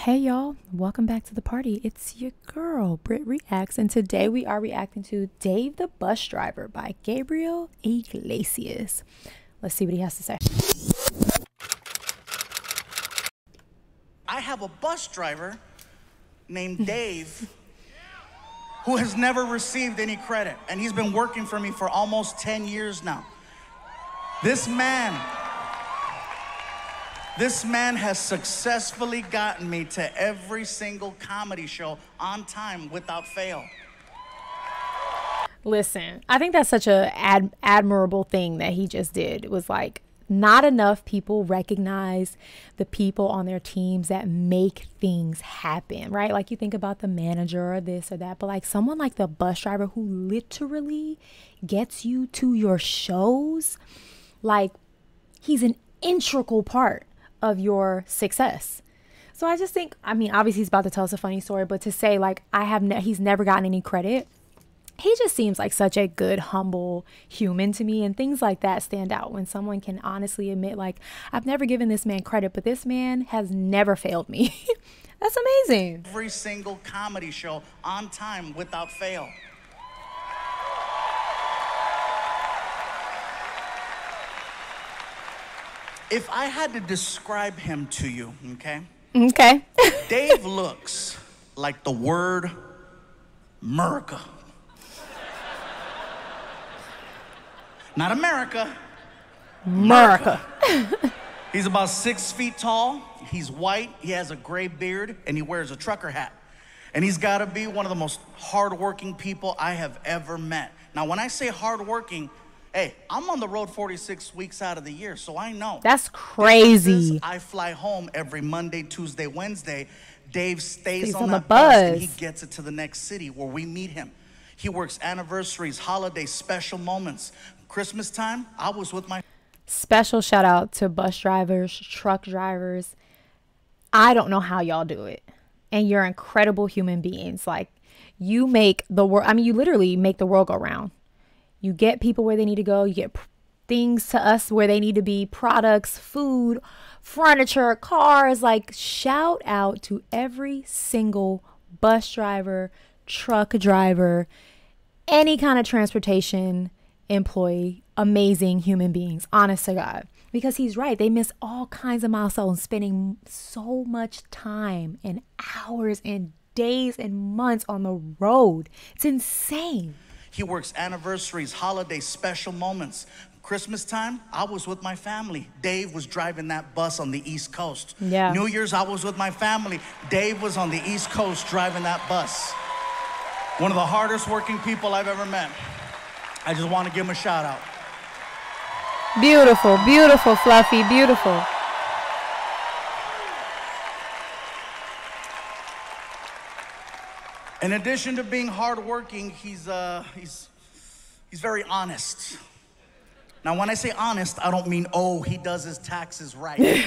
Hey y'all, welcome back to the party. It's your girl, BrittReacts, and today we are reacting to Dave the Bus Driver by Gabriel Iglesias. Let's see what he has to say. I have a bus driver named Dave who has never received any credit, and he's been working for me for almost 10 years now. This man has successfully gotten me to every single comedy show on time without fail. Listen, I think that's such a admirable thing that he just did. It was like, not enough people recognize the people on their teams that make things happen, right? Like you think about the manager or this or that, but like someone like the bus driver who literally gets you to your shows, like he's an integral part of your success. So I just think, I mean, obviously he's about to tell us a funny story, but to say like he's never gotten any credit, he just seems like such a good, humble human to me, and things like that stand out when someone can honestly admit like, I've never given this man credit, but this man has never failed me. That's amazing. Every single comedy show on time without fail. If I had to describe him to you, okay? Okay. Dave looks like the word America. Not America. America. He's about 6 feet tall. He's white. He has a gray beard, and he wears a trucker hat. And he's got to be one of the most hardworking people I have ever met. Now, when I say hardworking, hey, I'm on the road 46 weeks out of the year, so I know. That's crazy. I fly home every Monday, Tuesday, Wednesday. Dave stays on the the bus, bus, and he gets it to the next city where we meet him. He works anniversaries, holidays, special moments. Christmas time, I was with my... Special shout out to bus drivers, truck drivers. I don't know how y'all do it. And you're incredible human beings. Like, you make the world, I mean, you literally make the world go round. You get people where they need to go. You get things to us where they need to be, products, food, furniture, cars. Like, shout out to every single bus driver, truck driver, any kind of transportation employee. Amazing human beings, honest to God. Because he's right. They miss all kinds of milestones, spending so much time and hours and days and months on the road. It's insane. He works anniversaries, holidays, special moments. Christmas time, I was with my family. Dave was driving that bus on the East Coast. Yeah. New Year's, I was with my family. Dave was on the East Coast driving that bus. One of the hardest working people I've ever met. I just want to give him a shout out. Beautiful, beautiful, Fluffy, beautiful. In addition to being hardworking, he's very honest. Now, when I say honest, I don't mean, oh, he does his taxes right.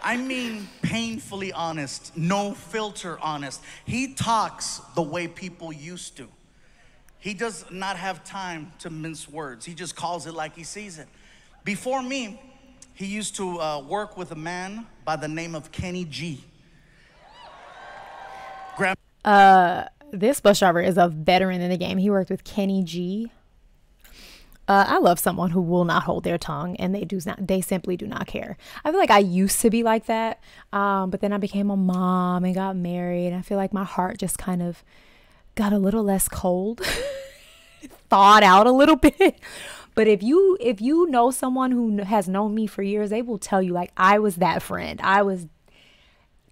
I mean painfully honest, no filter honest. He talks the way people used to. He does not have time to mince words. He just calls it like he sees it. Before me, he used to work with a man by the name of Kenny G. This bus driver is a veteran in the game. He worked with Kenny G. I love someone who will not hold their tongue, and they simply do not care. I feel like I used to be like that, but then I became a mom and got married, and I feel like my heart just kind of got a little less cold, thawed out a little bit. But if you know someone who has known me for years, they will tell you like I was that friend.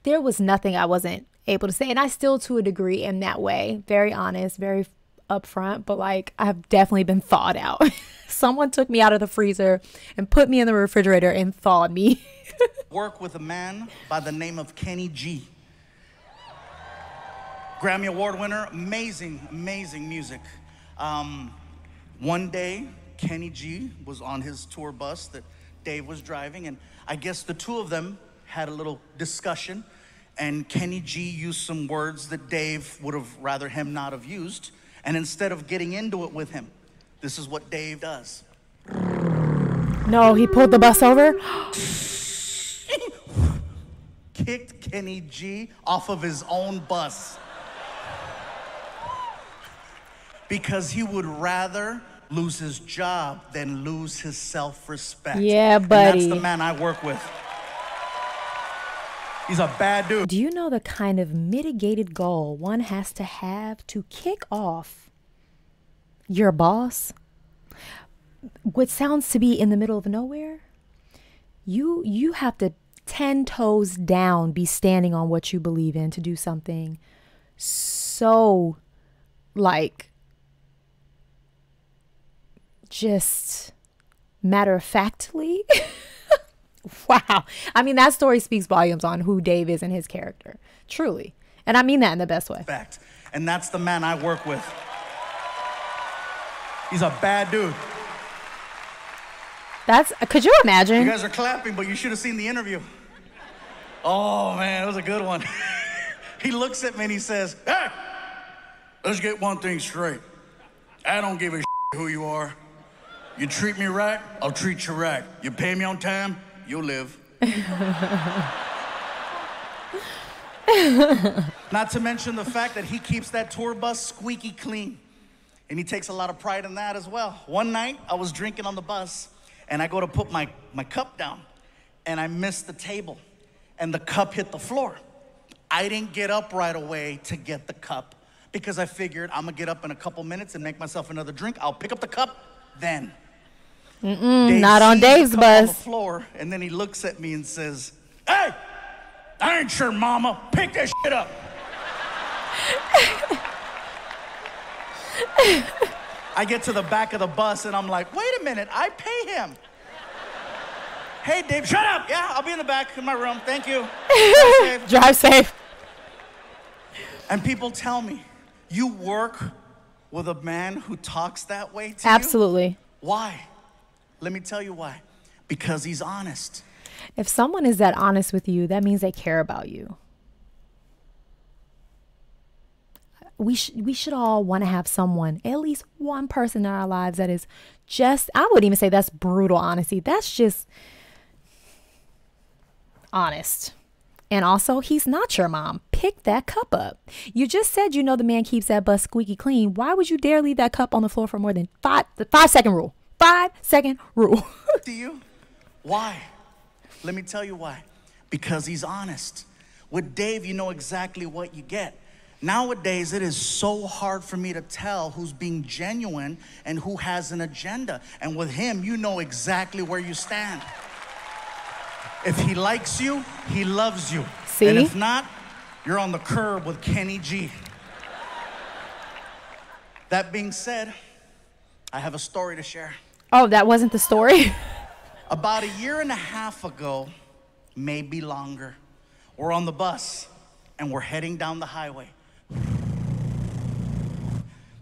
There was nothing I wasn't able to say, and I still to a degree am that way. Very honest, very upfront, but like I've definitely been thawed out. Someone took me out of the freezer and put me in the refrigerator and thawed me. Work with a man by the name of Kenny G. Grammy Award winner, amazing, amazing music. One day, Kenny G was on his tour bus that Dave was driving, and I guess the two of them had a little discussion, and Kenny G used some words that Dave would have rather him not have used, and instead of getting into it with him, this is what Dave does. No, he pulled the bus over? kicked Kenny G off of his own bus because he would rather lose his job than lose his self-respect. Yeah, buddy. And that's the man I work with. He's a bad dude. Do you know the kind of mitigated goal one has to kick off your boss? What sounds to be in the middle of nowhere? You have to 10 toes down be standing on what you believe in to do something so like just matter of factly. Wow. I mean, that story speaks volumes on who Dave is and his character. Truly. And I mean that in the best way. Fact. And that's the man I work with. He's a bad dude. Could you imagine? You guys are clapping, but you should have seen the interview. Oh, man, it was a good one. He looks at me and he says, hey, let's get one thing straight. I don't give a who you are. You treat me right, I'll treat you right. You pay me on time, you'll live. Not to mention the fact that he keeps that tour bus squeaky clean. And he takes a lot of pride in that as well. One night, I was drinking on the bus, and I go to put my cup down, and I missed the table, and the cup hit the floor. I didn't get up right away to get the cup because I figured I'm gonna get up in a couple minutes and make myself another drink. I'll pick up the cup then. Not on Dave's bus. On the floor, and then he looks at me and says, hey, I ain't your mama. Pick that shit up. I get to the back of the bus and I'm like, wait a minute, I pay him. Hey, Dave, shut up. Yeah, I'll be in the back in my room. Thank you. Drive safe. Drive safe. And people tell me, you work with a man who talks that way to Absolutely. you? Why? Let me tell you why. Because he's honest. If someone is that honest with you, that means they care about you. We should all want to have someone, at least one person in our lives that is just, I wouldn't even say that's brutal honesty. That's just honest. And also, he's not your mom. Pick that cup up. You just said you know the man keeps that bus squeaky clean. Why would you dare leave that cup on the floor for more than the 5-second rule? 5-second rule. Do you? Why? Let me tell you why. Because he's honest. With Dave, you know exactly what you get. Nowadays, it is so hard for me to tell who's being genuine and who has an agenda. And with him, you know exactly where you stand. If he likes you, he loves you. See? And if not, you're on the curb with Kenny G. That being said, I have a story to share. Oh, that wasn't the story? About 1.5 years ago, maybe longer, we're on the bus and we're heading down the highway.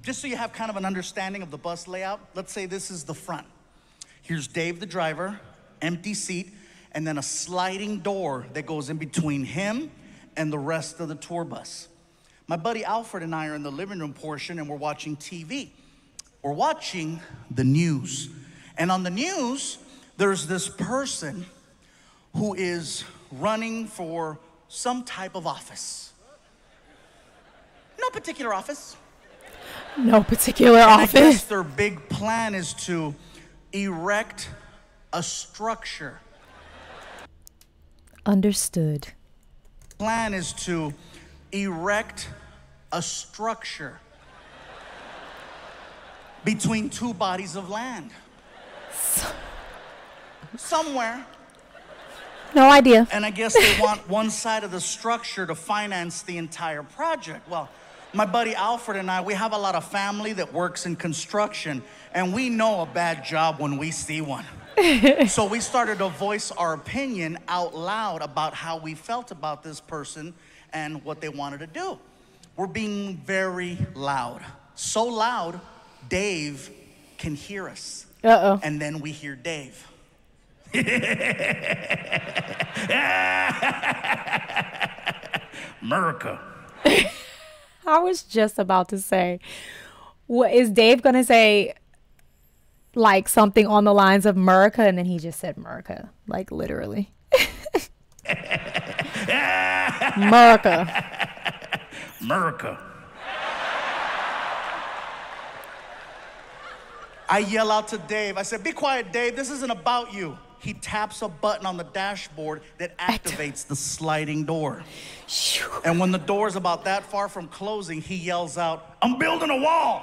Just so you have kind of an understanding of the bus layout, let's say this is the front. Here's Dave, the driver, empty seat, and then a sliding door that goes in between him and the rest of the tour bus. My buddy Alfred and I are in the living room portion and we're watching TV. We're watching the news. And on the news, there's this person who is running for some type of office. No particular office. No particular and office. I guess their big plan is to erect a structure. Understood. Plan is to erect a structure between two bodies of land. Somewhere. No idea. And I guess they want one side of the structure to finance the entire project. Well, my buddy Alfred and I, we have a lot of family that works in construction, and we know a bad job when we see one. So we started to voice our opinion out loud about how we felt about this person and what they wanted to do. We're being very loud. So loud, Dave can hear us. Uh-oh. And then we hear Dave. America. I was just about to say, what is Dave gonna say? Like something on the lines of America, and then he just said America, like literally. America. America. I yell out to Dave. I said, be quiet, Dave. This isn't about you. He taps a button on the dashboard that activates the sliding door. And when the door's about that far from closing, he yells out, I'm building a wall.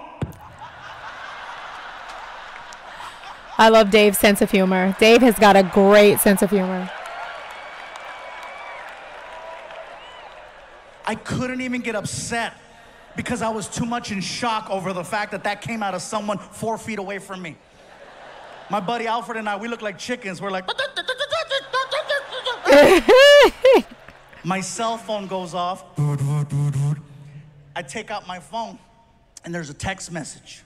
I love Dave's sense of humor. Dave has got a great sense of humor. I couldn't even get upset because I was too much in shock over the fact that that came out of someone 4 feet away from me. My buddy Alfred and I, we look like chickens. We're like... My cell phone goes off. I take out my phone, and there's a text message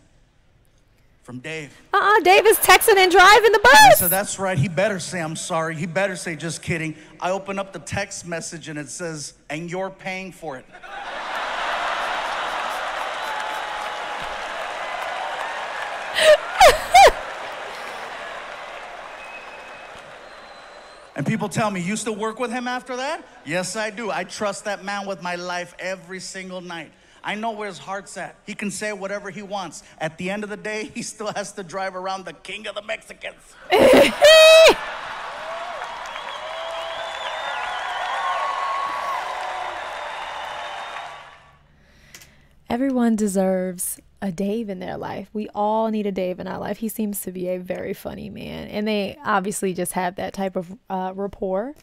from Dave. Dave is texting and driving the bus. I said, that's right. He better say I'm sorry. He better say just kidding. I open up the text message, and it says, and you're paying for it. And people tell me, you still work with him after that? Yes, I do. I trust that man with my life every single night. I know where his heart's at. He can say whatever he wants. At the end of the day, he still has to drive around the king of the Mexicans. Everyone deserves a Dave in their life. We all need a Dave in our life. He seems to be a very funny man. And they obviously just have that type of rapport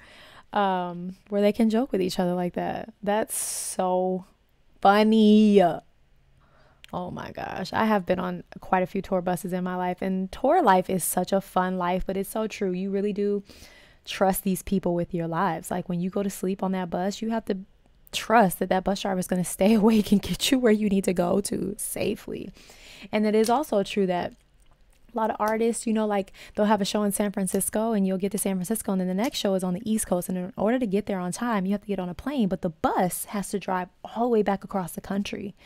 where they can joke with each other like that. That's so funny. Oh my gosh. I have been on quite a few tour buses in my life. And tour life is such a fun life, but it's so true. You really do trust these people with your lives. Like when you go to sleep on that bus, you have to trust that that bus driver is going to stay awake and get you where you need to go to safely. And it is also true that a lot of artists, you know, like they'll have a show in San Francisco and you'll get to San Francisco and then the next show is on the East Coast. And in order to get there on time, you have to get on a plane, but the bus has to drive all the way back across the country.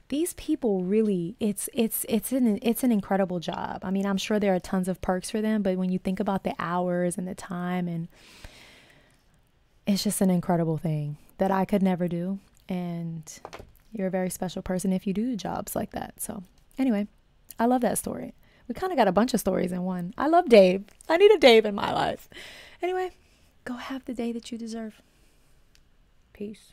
These people really, it's an incredible job. I mean, I'm sure there are tons of perks for them, but when you think about the hours and the time, and it's just an incredible thing that I could never do. And you're a very special person if you do jobs like that. So anyway, I love that story. We kind of got a bunch of stories in one. I love Dave. I need a Dave in my life. Anyway, go have the day that you deserve. Peace.